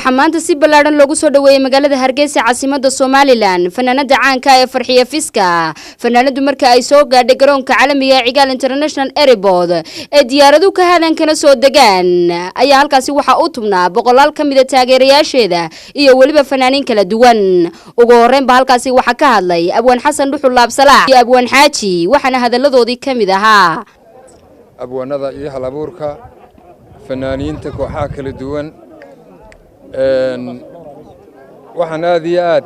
waxaa maanta si ballaaran loogu soo dhaweeyay magaalada Hargeysa caasimadda Somaliland fanaanada caanka ee Farxiyo Fiska fanaanadu marka ay soo gaadhay garoonka caalamiga ee Cigaal International Airport ee diyaaradu ka hadaan kana soo degaan ayaa halkaasi waxa uu tubnaa boqolaal kamid ah taageerayaasheeda iyo waliba fanaaniin kala duwan ugu horreynba halkaasi waxa ka hadlay Abwaan Xasan Dhuxul Laabsalaax iyo Abwaan Xaaji waxaana hadaladoodii kamid ahaa abwaanada iyo halabuurka fanaaniinta kooxaha kala duwan waxaan aad iyo aad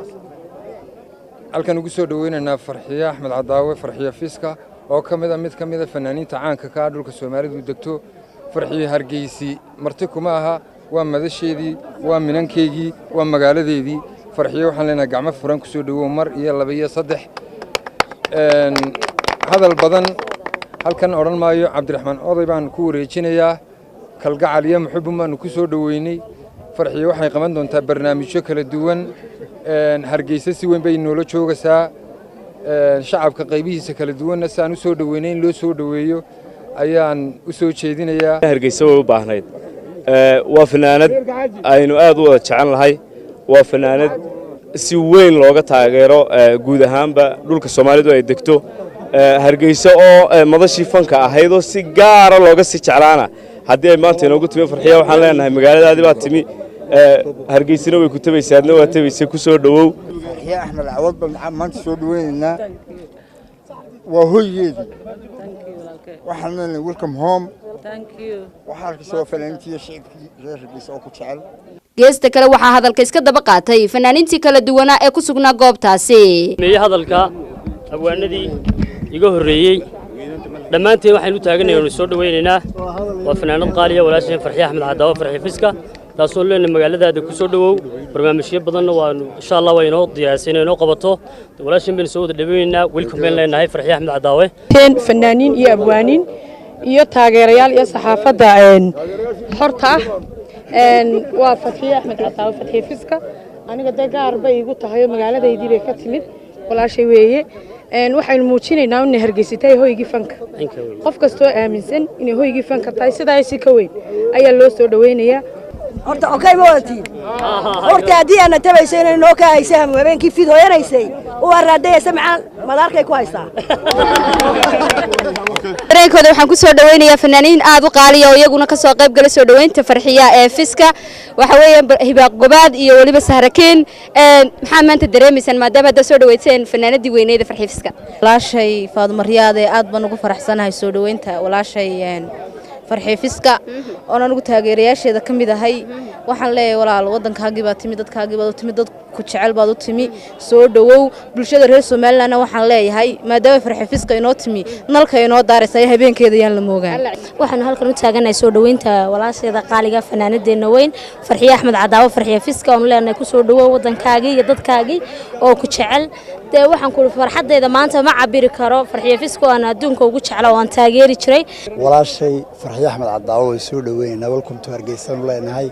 halkan ugu soo dhaweynaynaa Farxiyo Axmed Cadaawe Farxiyo Fiska oo mid kamid ah fanaaniinta caanka ka dhulka Soomaalidu degto Farxiyo Hargeysi marti kuma aha waa madasheedii waa minankeygii waa magaaladeedii Farxiyo waxaan leenahay gacmo furan ku soo dhawow mar iyo laba iyo saddex hadal badan halkan oran maayo Cabdiraxmaan Oday baan ku wareejinayaa kalgacal iyo muxub baan ku soo dhaweynay Farxiyo waxay qaban doontaa barnaamijyo kala duwan Hargeysa si weyn bay noola joogaysaa shacabka qaybihiisa kala duwan saan u soo dhaweynay loo soo dhaweeyo ayaan u soo jeedinayaa Hargeysa way u baahnayd waa fanaanad aynu aad u wada jecelahay waa fanaanad si weyn looga taageero guud ahaanba dhulka Soomaalidu ay degto Hargeysa oo madashii fanka ahayd oo si gaar ah looga si jeclaana haddii ay maanta inoogu timi Farxiyo waxaan leenahay magaaladaadii baa timi Hargeysina way ku tabaysaadna waa tabaysay ku soo dhawow Farxiyo Axmed Cawad baan maanta soo dhaweynaa waa hooyadeedii waxaan leenahay welcome home thank you waxaan ka soo fanaantiyo shacabkii reer Hargeysa oo ku jecel geesta kale waxaa hadalka iska daba qaatay fanaaniintii kala duwanaa ee ku sugnaa goobtaasi hadalka abwaanadii iga horeeyay dhammaanteen waxaynu taaganaynaa soo dhaweynaynaa waa fanaanad qaaliya walaashay Farxiyo Axmed Cadaawe Farxiyo Fiska taasoo leenahay magaaladaada ku soo dhawow barnaamijyo badan waanu insha Allah way inoo diyaarsanay inoo qabato walaashay baan soo wada dhaweynaa welcome baan leenahay Farxiyo Axmed Cadaawe fanaaniin iyo abwaaniin iyo taageerayaal iyo saxaafadda xorta waa Farxiyo Axmed Cadaawe Farxiyo Fiska aniga dagaar bay igu tahay magaaladaydii bay ka timid walaashay weeye waxaynu muujinaynaa in Hargeysa tahay hoygii fanka qof kastoo aaminsan in hoygii fanka tahay sidaas ka weyn ayaa loo soo dhaweynayaa horta okay ma wadatiin horta hadii aan tabaysay inoo ka haysaa habeenkii fid hooyanaysay oo raadayay samcaan madaarkay ku haysaa dareenkooda waxaan ku soo dhaweynayaa fanaaniin aad u qaaliya oo iyaguna ka soo qayb galay soo dhaweynta Farxiyo ee Fiska waxa weeyaan hibaaq gobaad iyo waliba sahrakiin maxaa maanta dareemaysan maadaama aad soo dhaweyseen fanaanadii weyneeda Farxiyo Fiska walaashay Faaduma Riyaade aad baan ugu faraxsanahay soo dhaweynta walaashay Farxiyo Fiska oo anagu taageerayaasheeda kamid ahay waxaan leeyahay walaal wadankaagii baa timi dadkaagii baa u timi dad ku jecel baad u timi soo dhawow bulshada reer Soomaaliland waxaan leeyahay maadaama Farxiyo Fiska inoo timi nalka inoo daaraysa habeenkeeda yaan la moogaan waxaan halkan u taaganahay soo dhaweynta walaasheeda qaaliga fanaanadeena weyn Farxiyo Axmed Cadaawe Farxiyo Fiska oo leenahay ku soo dhawow wadankaagii iyo dadkaagii oo ku jecel waxaan ku farxadeeda maanta ma cabiri karo Farxiyo Fiska oo aan adduunka ugu jecel oo aan taageeri jiray walaashay Farxiyo Axmed Cadaawe soo dhaweynaa welcome to Hargeysa leenahay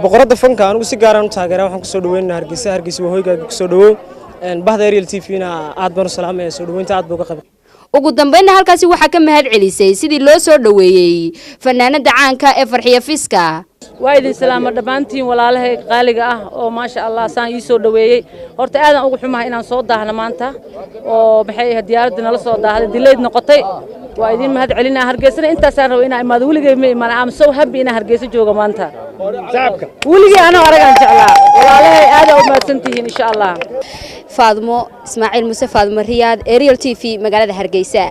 boqorada fanka anigu si gaar ah u taageeraa waxaan ku soo dhaweynaa Hargeysa waa hoygaaga ku soo dhawow bahda Real TV-na aad baan u salaamayaa soo dhaweynta aad buu ka qabay ugu dambeynna halkaasi waxa ka mahad celisay sidii loo soo dhaweeyay fanaanada caanka ee Farxiyo Fiska waa idin salaamo dhamaantiin walaalahay qaaliga ah oo ma sha Allah saan ii soo dhaweeyay horta aadan ugu xumahay inaan soo daahno maanta oo maxay diyaaradda nala soo daahday dileed noqotay waa idin mahad celinaa Hargeysa intaas aan rabo inaan imaado wiligeey ma imaan am soo happy inaan Hargeysa joogo maanta shacabka wiligeey ana aragan jeclaa walaalahay aad u mahadsantihiin insha Allah Faadmo Ismaaciil Muuse Faadmo Riyaad Real TV magaalada Hargeysa